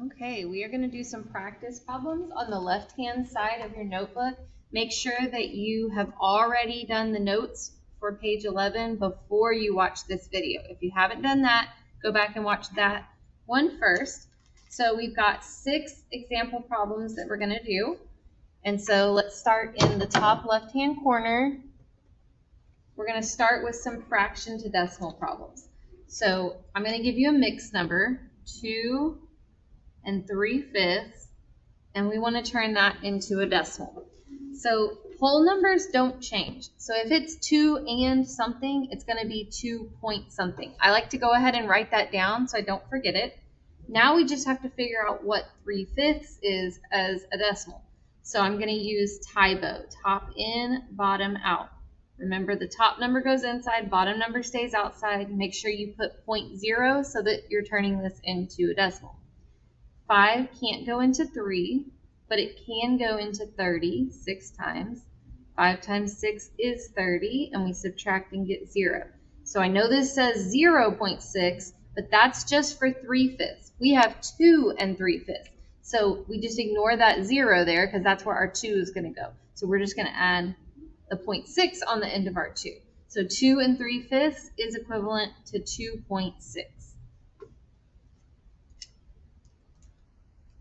Okay, we are going to do some practice problems on the left-hand side of your notebook. Make sure that you have already done the notes for page 11 before you watch this video. If you haven't done that, go back and watch that one first. So we've got 6 example problems that we're going to do. And so let's start in the top left-hand corner. We're going to start with some fraction to decimal problems. So I'm going to give you a mixed number, 2 3/5, and we want to turn that into a decimal. So whole numbers don't change. So if it's 2 and something, it's going to be 2 point something. I like to go ahead and write that down so I don't forget it. Now we just have to figure out what 3/5 is as a decimal. So I'm going to use Tybo, top in, bottom out. Remember, the top number goes inside, bottom number stays outside. Make sure you put 0.0 so that you're turning this into a decimal. 5 can't go into 3, but it can go into 30 6 times. 5 times 6 is 30, and we subtract and get 0. So I know this says 0.6, but that's just for 3/5. We have 2 3/5. So we just ignore that 0 there because that's where our 2 is going to go. So we're just going to add the 0.6 on the end of our 2. So 2 3/5 is equivalent to 2.6.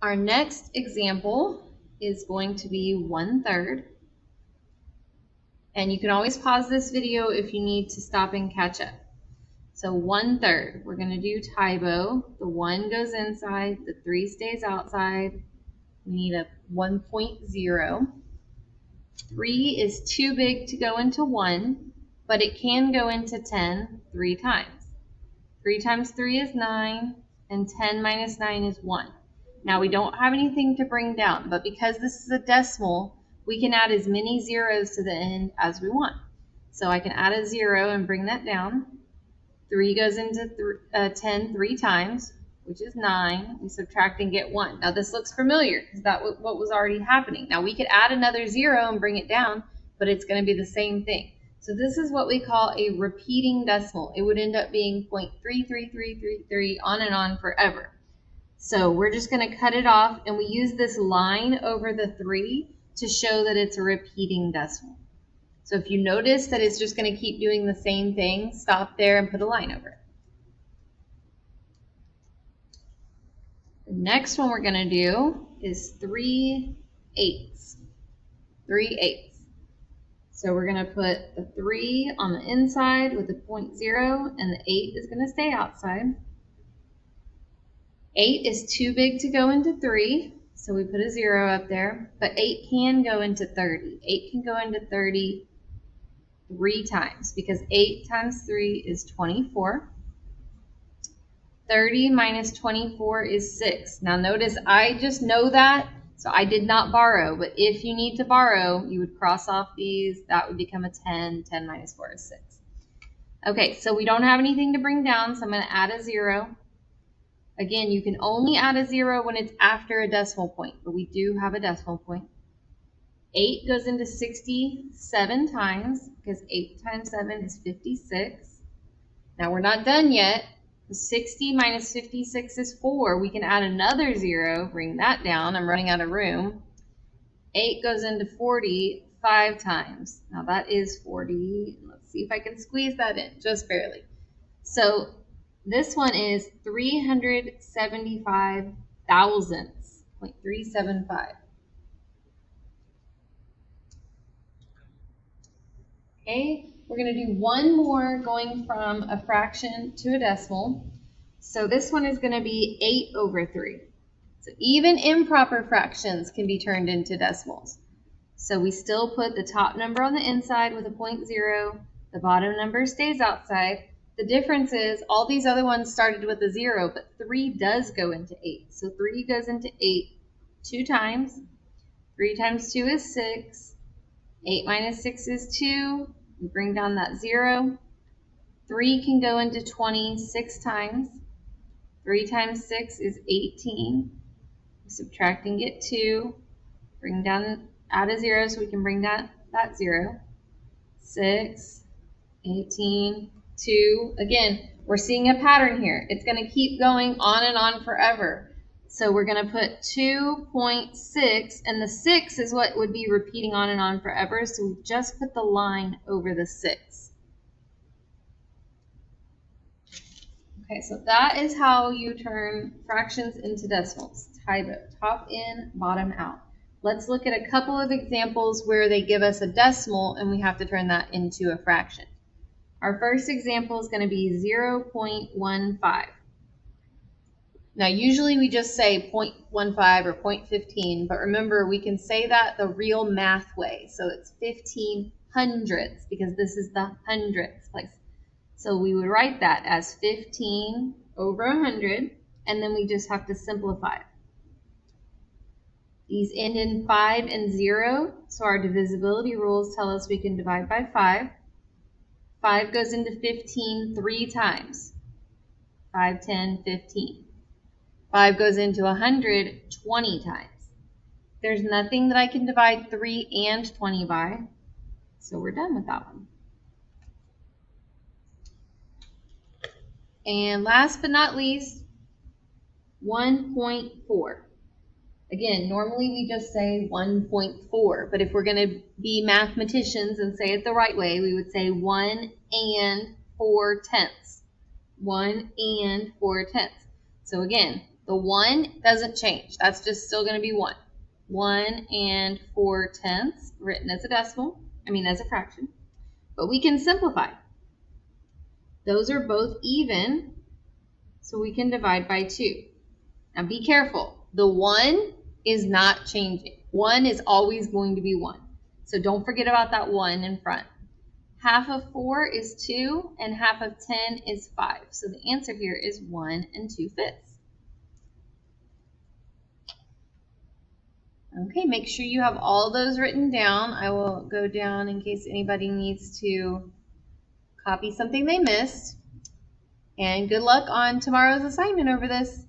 Our next example is going to be 1/3. And you can always pause this video if you need to stop and catch up. So 1/3, we're going to do Tybo. The 1 goes inside, the 3 stays outside. We need a 1.0. 3 is too big to go into 1, but it can go into 10 3 times. 3 times 3 is 9, and 10 minus 9 is 1. Now we don't have anything to bring down, but because this is a decimal, we can add as many zeros to the end as we want. So I can add a 0 and bring that down. 3 goes into 10 3 times, which is 9. We subtract and get 1. Now this looks familiar because that's what was already happening. Now we could add another 0 and bring it down, but it's going to be the same thing. So this is what we call a repeating decimal. It would end up being 0.33333 on and on forever. So we're just going to cut it off, and we use this line over the 3 to show that it's a repeating decimal. So if you notice that it's just going to keep doing the same thing, stop there and put a line over it. The next one we're going to do is 3/8. 3/8. So we're going to put the 3 on the inside with the 0.0, and the 8 is going to stay outside. 8 is too big to go into 3, so we put a 0 up there, but 8 can go into 30. 8 can go into 30 3 times because 8 times 3 is 24. 30 minus 24 is 6. Now notice I just know that, so I did not borrow, but if you need to borrow, you would cross off these. That would become a 10. 10 minus 4 is 6. Okay, so we don't have anything to bring down, so I'm going to add a 0. Again, you can only add a 0 when it's after a decimal point, but we do have a decimal point. 8 goes into 67 times because 8 times 7 is 56. Now we're not done yet. 60 minus 56 is 4. We can add another 0, bring that down. I'm running out of room. 8 goes into 40 5 times. Now that is 40. Let's see if I can squeeze that in just barely. So this one is 375 thousandths, 0.375. Okay, we're going to do one more going from a fraction to a decimal. So this one is going to be 8/3. So even improper fractions can be turned into decimals. So we still put the top number on the inside with a 0.0. The bottom number stays outside. The difference is all these other ones started with a 0, but 3 does go into 8. So 3 goes into 8 2 times. 3 times 2 is 6. 8 minus 6 is 2. We bring down that 0. 3 can go into 20 6 times. 3 times 6 is 18. We subtract and get 2. Bring down, add a 0 so we can bring down that 0. 6, 18, 2. Again, we're seeing a pattern here. It's going to keep going on and on forever. So we're going to put 2.6, and the 6 is what would be repeating on and on forever, so we just put the line over the 6. Okay, so that is how you turn fractions into decimals. Top in, bottom out. Let's look at a couple of examples where they give us a decimal and we have to turn that into a fraction. Our first example is going to be 0.15. Now, usually we just say 0.15 or 0.15, but remember, we can say that the real math way. So it's 15 hundredths because this is the hundredths place. So we would write that as 15 over 100, and then we just have to simplify it. These end in 5 and 0, so our divisibility rules tell us we can divide by 5. 5 goes into 15 3 times. 5, 10, 15. 5 goes into 100 20 times. There's nothing that I can divide 3 and 20 by, so we're done with that one. And last but not least, 1.4. Again, normally we just say 1.4, but if we're going to be mathematicians and say it the right way, we would say 1 and 4 tenths. 1 and 4 tenths. So again, the 1 doesn't change. That's just still going to be 1. 1 and 4 tenths written as a decimal, as a fraction. But we can simplify. Those are both even, so we can divide by 2. Now be careful. The 1 is not changing. 1 is always going to be 1. So don't forget about that 1 in front. Half of 4 is 2, and half of 10 is 5. So the answer here is 1 2/5. Okay, make sure you have all those written down. I will go down in case anybody needs to copy something they missed. And good luck on tomorrow's assignment over this.